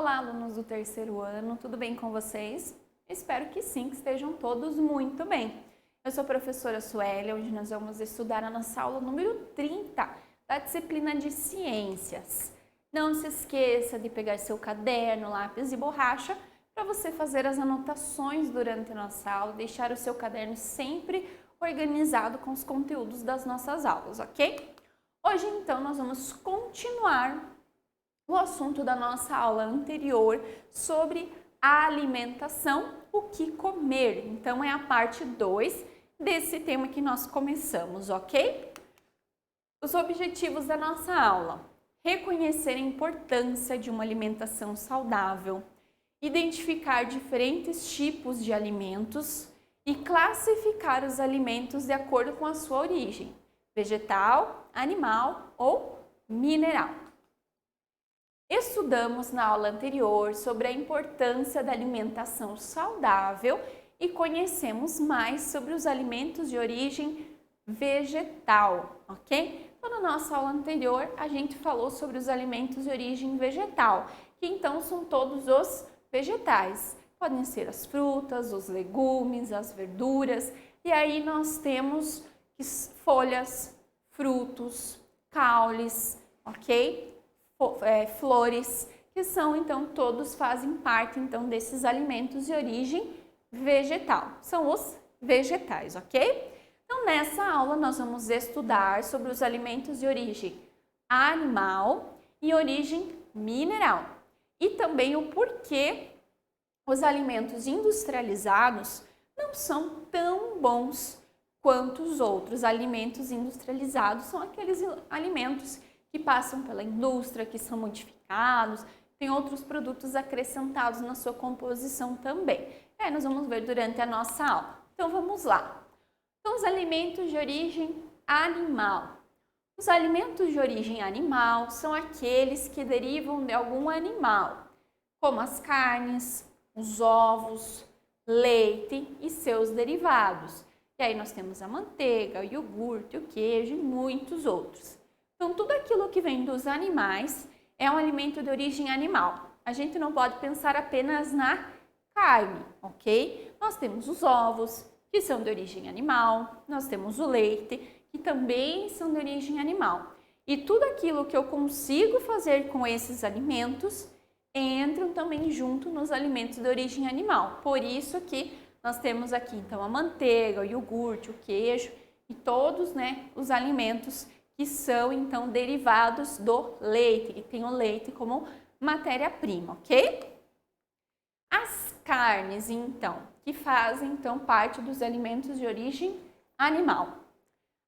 Olá, alunos do terceiro ano, tudo bem com vocês? Espero que sim, que estejam todos muito bem. Eu sou a professora Suélia, hoje nós vamos estudar a nossa aula número 30 da disciplina de Ciências. Não se esqueça de pegar seu caderno, lápis e borracha para você fazer as anotações durante a nossa aula, deixar o seu caderno sempre organizado com os conteúdos das nossas aulas, ok? Hoje, então, nós vamos continuar o assunto da nossa aula anterior sobre a alimentação, o que comer. Então, é a parte 2 desse tema que nós começamos, ok? Os objetivos da nossa aula: reconhecer a importância de uma alimentação saudável, identificar diferentes tipos de alimentos e classificar os alimentos de acordo com a sua origem, vegetal, animal ou mineral. Estudamos na aula anterior sobre a importância da alimentação saudável e conhecemos mais sobre os alimentos de origem vegetal, ok? Então, na nossa aula anterior, a gente falou sobre os alimentos de origem vegetal, que então são todos os vegetais. Podem ser as frutas, os legumes, as verduras, e aí nós temos folhas, frutos, caules, ok? Flores, que são então todos fazem parte então desses alimentos de origem vegetal. São os vegetais, ok? Então nessa aula nós vamos estudar sobre os alimentos de origem animal e origem mineral e também o porquê os alimentos industrializados não são tão bons quanto os outros. Alimentos industrializados são aqueles alimentos que passam pela indústria, que são modificados, tem outros produtos acrescentados na sua composição também. Nós vamos ver durante a nossa aula. Então vamos lá. Então, os alimentos de origem animal. Os alimentos de origem animal são aqueles que derivam de algum animal, como as carnes, os ovos, leite e seus derivados. E aí nós temos a manteiga, o iogurte, o queijo e muitos outros. Então, tudo aquilo que vem dos animais é um alimento de origem animal. A gente não pode pensar apenas na carne, ok? Nós temos os ovos, que são de origem animal, nós temos o leite, que também são de origem animal. E tudo aquilo que eu consigo fazer com esses alimentos entram também junto nos alimentos de origem animal. Por isso que nós temos aqui, então, a manteiga, o iogurte, o queijo e todos, os alimentos que são, então, derivados do leite, que tem o leite como matéria-prima, ok? As carnes, então, que fazem, então, parte dos alimentos de origem animal.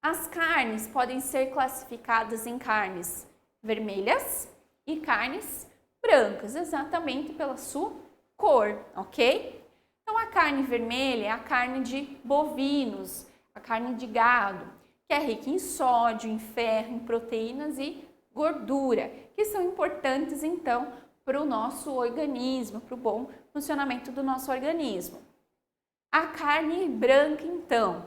As carnes podem ser classificadas em carnes vermelhas e carnes brancas, exatamente pela sua cor, ok? Então, a carne vermelha é a carne de bovinos, a carne de gado, que é rica em sódio, em ferro, em proteínas e gordura, que são importantes, então, para o nosso organismo, para o bom funcionamento do nosso organismo. A carne branca, então,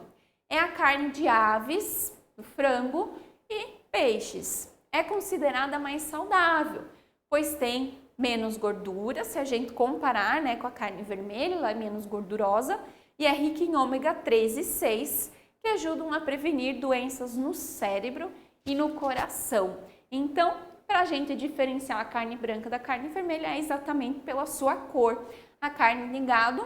é a carne de aves, do frango e peixes. É considerada mais saudável, pois tem menos gordura, se a gente comparar, com a carne vermelha, ela é menos gordurosa e é rica em ômega 3 e 6, que ajudam a prevenir doenças no cérebro e no coração. Então, para a gente diferenciar a carne branca da carne vermelha é exatamente pela sua cor. A carne de gado,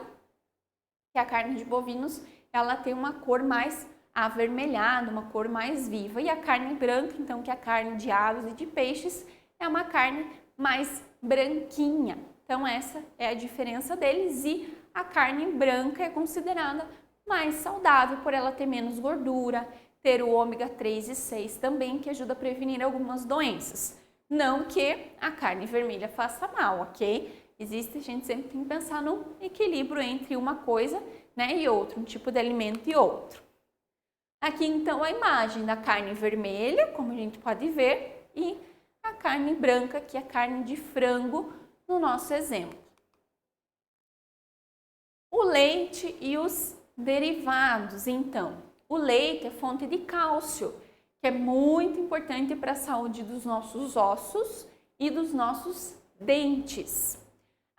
que é a carne de bovinos, ela tem uma cor mais avermelhada, uma cor mais viva. E a carne branca, então, que é a carne de aves e de peixes, é uma carne mais branquinha. Então, essa é a diferença deles e a carne branca é considerada mais saudável por ela ter menos gordura, ter o ômega 3 e 6 também, que ajuda a prevenir algumas doenças. Não que a carne vermelha faça mal, ok? A gente sempre tem que pensar no equilíbrio entre uma coisa, e outra, um tipo de alimento e outro. Aqui então a imagem da carne vermelha, como a gente pode ver, e a carne branca, que é a carne de frango, no nosso exemplo. O leite e os derivados, então. O leite é fonte de cálcio, que é muito importante para a saúde dos nossos ossos e dos nossos dentes.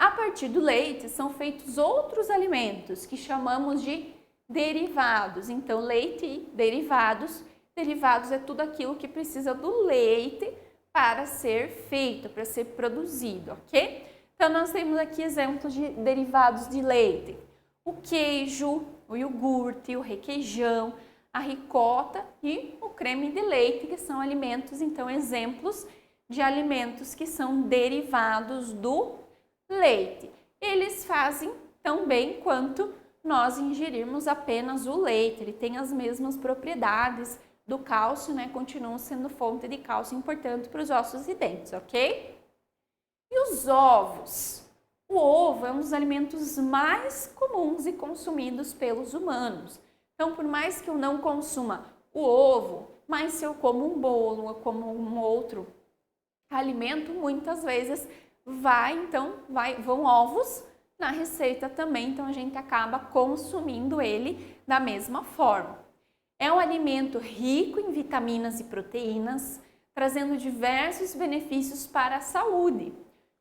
A partir do leite são feitos outros alimentos que chamamos de derivados. Então, leite e derivados. Derivados é tudo aquilo que precisa do leite para ser feito, para ser produzido, ok? Então, nós temos aqui exemplos de derivados de leite. O queijo, o iogurte, o requeijão, a ricota e o creme de leite, que são alimentos, então, exemplos de alimentos que são derivados do leite. Eles fazem tão bem quanto nós ingerirmos apenas o leite. Ele tem as mesmas propriedades do cálcio, né? Continuam sendo fonte de cálcio importante para os ossos e dentes, ok? E os ovos? O ovo é um dos alimentos mais comuns e consumidos pelos humanos. Então, por mais que eu não consuma o ovo, mas se eu como um bolo ou como um outro alimento, muitas vezes vão ovos na receita também, então a gente acaba consumindo ele da mesma forma. É um alimento rico em vitaminas e proteínas, trazendo diversos benefícios para a saúde,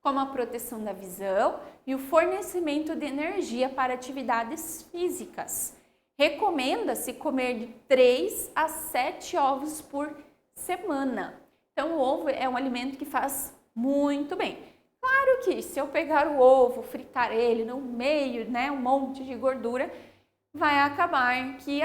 como a proteção da visão e o fornecimento de energia para atividades físicas. Recomenda-se comer de 3 a 7 ovos por semana. Então, o ovo é um alimento que faz muito bem. Claro que se eu pegar o ovo, fritar ele no meio, né, um monte de gordura, vai acabar que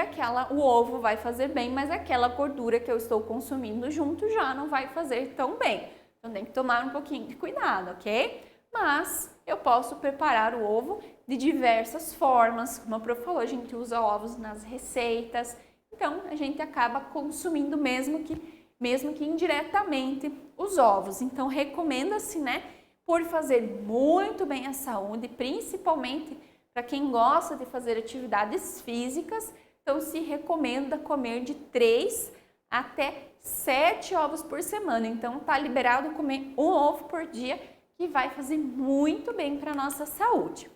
o ovo vai fazer bem, mas aquela gordura que eu estou consumindo junto já não vai fazer tão bem. Então, tem que tomar um pouquinho de cuidado, ok? Mas eu posso preparar o ovo de diversas formas. Como a prof falou, a gente usa ovos nas receitas. Então, a gente acaba consumindo mesmo que indiretamente os ovos. Então, recomenda-se, né, por fazer muito bem à saúde, principalmente para quem gosta de fazer atividades físicas. Então, se recomenda comer de 3 até 7 ovos por semana. Então, tá liberado comer um ovo por dia, que vai fazer muito bem para a nossa saúde.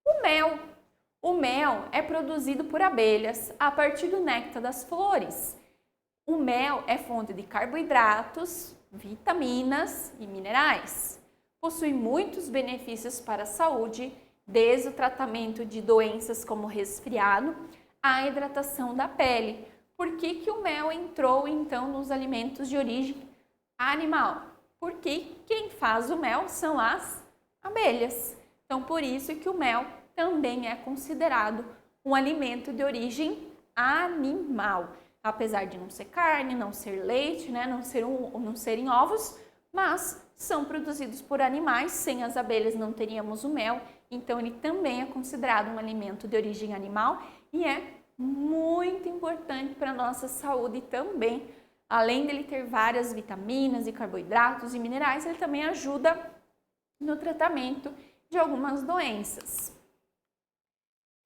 O mel. O mel é produzido por abelhas a partir do néctar das flores. O mel é fonte de carboidratos, vitaminas e minerais. Possui muitos benefícios para a saúde, desde o tratamento de doenças como resfriado à hidratação da pele. Por que o mel entrou, então, nos alimentos de origem animal? Porque quem faz o mel são as abelhas. Então, por isso que o mel também é considerado um alimento de origem animal. Apesar de não ser carne, não ser leite, né, não serem ovos, mas são produzidos por animais. Sem as abelhas não teríamos o mel, então ele também é considerado um alimento de origem animal e é muito importante para a nossa saúde também. Além dele ter várias vitaminas e carboidratos e minerais, ele também ajuda no tratamento de algumas doenças.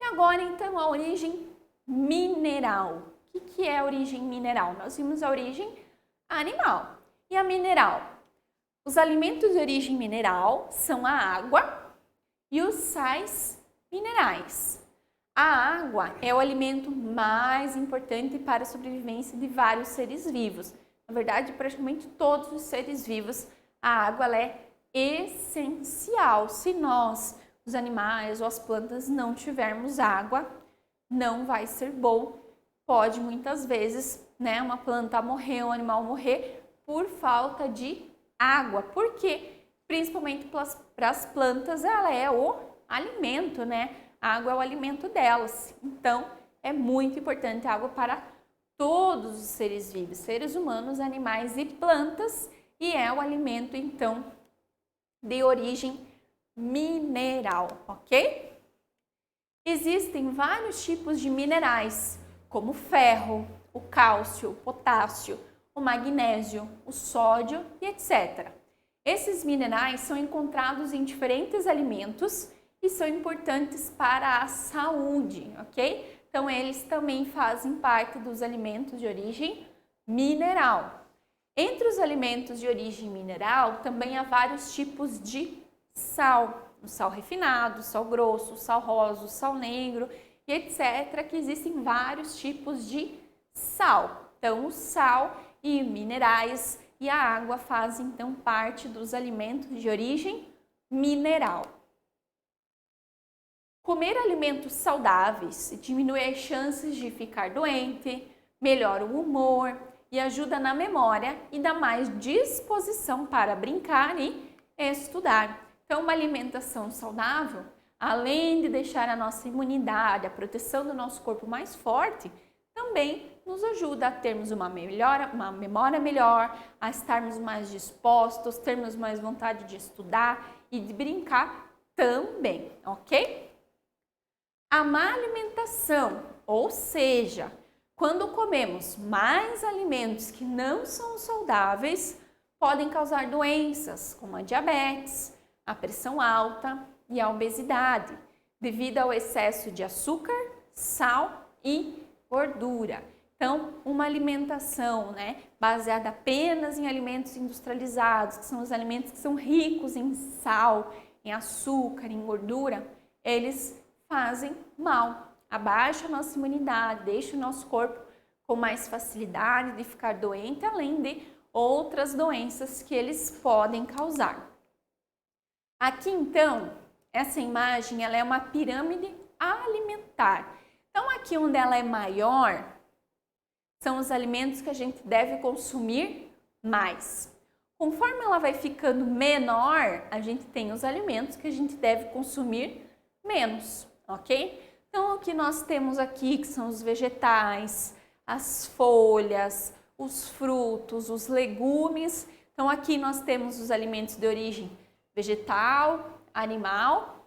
E agora, então, a origem mineral. O que é a origem mineral? Nós vimos a origem animal. E a mineral? Os alimentos de origem mineral são a água e os sais minerais. A água é o alimento mais importante para a sobrevivência de vários seres vivos. Na verdade, praticamente todos os seres vivos, a água ela é essencial. Se nós, os animais ou as plantas, não tivermos água, não vai ser bom. Pode muitas vezes, né, uma planta morrer, um animal morrer por falta de água. Por quê? Principalmente para as plantas, ela é o alimento, né? A água é o alimento delas. Então, é muito importante a água para todos os seres vivos, seres humanos, animais e plantas, e é o alimento, então, de origem mineral, ok? Existem vários tipos de minerais, como o ferro, o cálcio, o potássio, o magnésio, o sódio e etc. Esses minerais são encontrados em diferentes alimentos e são importantes para a saúde, ok? Então, eles também fazem parte dos alimentos de origem mineral. Entre os alimentos de origem mineral, também há vários tipos de sal. O sal refinado, o sal grosso, o sal rosa, o sal negro e etc. Que existem vários tipos de sal. Então, o sal e minerais e a água fazem, então, parte dos alimentos de origem mineral. Comer alimentos saudáveis diminui as chances de ficar doente, melhora o humor e ajuda na memória e dá mais disposição para brincar e estudar. Então, uma alimentação saudável, além de deixar a nossa imunidade, a proteção do nosso corpo mais forte, também nos ajuda a termos uma memória melhor, a estarmos mais dispostos, termos mais vontade de estudar e de brincar também, ok? A má alimentação, ou seja, quando comemos mais alimentos que não são saudáveis, podem causar doenças como a diabetes, a pressão alta e a obesidade, devido ao excesso de açúcar, sal e gordura. Então, uma alimentação, baseada apenas em alimentos industrializados, que são os alimentos que são ricos em sal, em açúcar, em gordura, eles fazem mal, abaixa a nossa imunidade, deixa o nosso corpo com mais facilidade de ficar doente, além de outras doenças que eles podem causar. Aqui então, essa imagem ela é uma pirâmide alimentar. Então aqui onde ela é maior, são os alimentos que a gente deve consumir mais. Conforme ela vai ficando menor, a gente tem os alimentos que a gente deve consumir menos, ok? Então o que nós temos aqui que são os vegetais, as folhas, os frutos, os legumes. Então aqui nós temos os alimentos de origem vegetal, animal.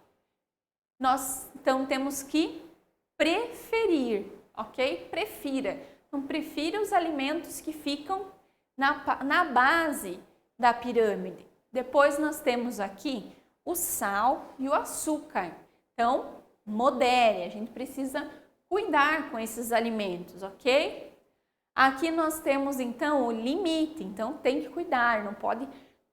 Nós então temos que preferir, ok? Prefira. Então prefira os alimentos que ficam na base da pirâmide. Depois nós temos aqui o sal e o açúcar. Então modere, a gente precisa cuidar com esses alimentos, ok? Aqui nós temos então o limite, então tem que cuidar, não pode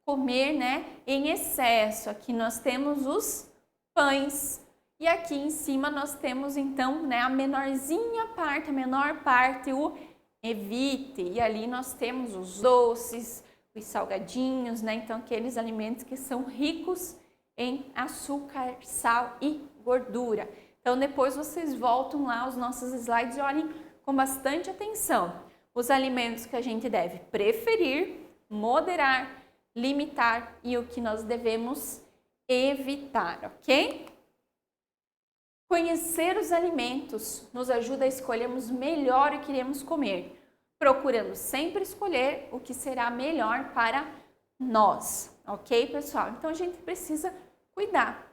comer, em excesso. Aqui nós temos os pães e aqui em cima nós temos então, a menor parte, o evite. E ali nós temos os doces, os salgadinhos, então aqueles alimentos que são ricos em açúcar, sal e gordura. Então depois vocês voltam lá aos nossos slides e olhem com bastante atenção os alimentos que a gente deve preferir, moderar, limitar e o que nós devemos evitar, ok? Conhecer os alimentos nos ajuda a escolhermos melhor o que iremos comer, procurando sempre escolher o que será melhor para nós, ok, pessoal? Então a gente precisa cuidar.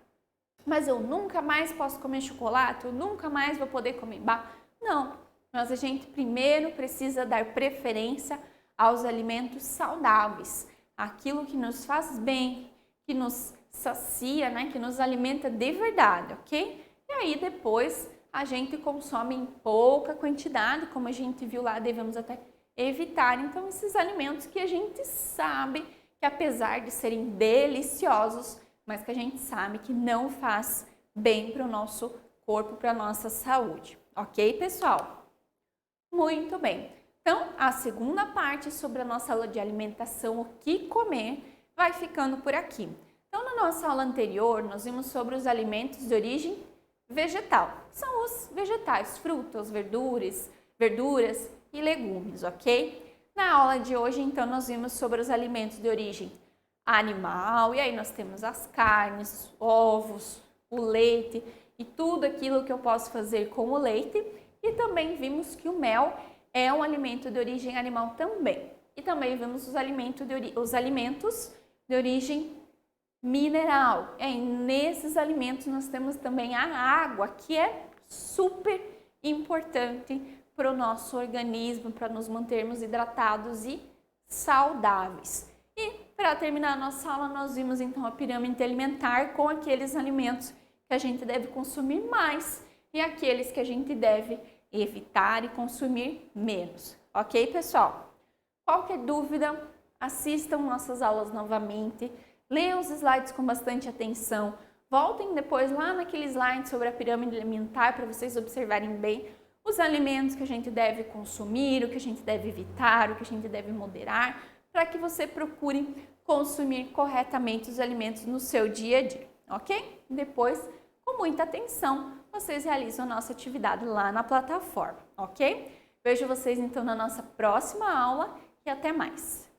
Mas eu nunca mais posso comer chocolate, eu nunca mais vou poder comer bala. Não, mas a gente primeiro precisa dar preferência aos alimentos saudáveis, aquilo que nos faz bem, que nos sacia, que nos alimenta de verdade, ok? E aí depois a gente consome em pouca quantidade, como a gente viu lá, devemos até evitar então esses alimentos que a gente sabe que apesar de serem deliciosos, mas que a gente sabe que não faz bem para o nosso corpo, para a nossa saúde. Ok, pessoal? Muito bem. Então, a segunda parte sobre a nossa aula de alimentação, o que comer, vai ficando por aqui. Então, na nossa aula anterior, nós vimos sobre os alimentos de origem vegetal. São os vegetais, frutas, verduras e legumes, ok? Na aula de hoje, então, nós vimos sobre os alimentos de origem animal, e aí nós temos as carnes, ovos, o leite e tudo aquilo que eu posso fazer com o leite. E também vimos que o mel é um alimento de origem animal também. E também vimos os alimentos de origem mineral. E aí, nesses alimentos nós temos também a água, que é super importante para o nosso organismo, para nos mantermos hidratados e saudáveis. E para terminar a nossa aula, nós vimos então a pirâmide alimentar com aqueles alimentos que a gente deve consumir mais e aqueles que a gente deve evitar e consumir menos. Ok, pessoal? Qualquer dúvida, assistam nossas aulas novamente, leiam os slides com bastante atenção, voltem depois lá naquele slide sobre a pirâmide alimentar para vocês observarem bem os alimentos que a gente deve consumir, o que a gente deve evitar, o que a gente deve moderar, para que você procure consumir corretamente os alimentos no seu dia a dia, ok? Depois, com muita atenção, vocês realizam a nossa atividade lá na plataforma, ok? Vejo vocês então na nossa próxima aula e até mais!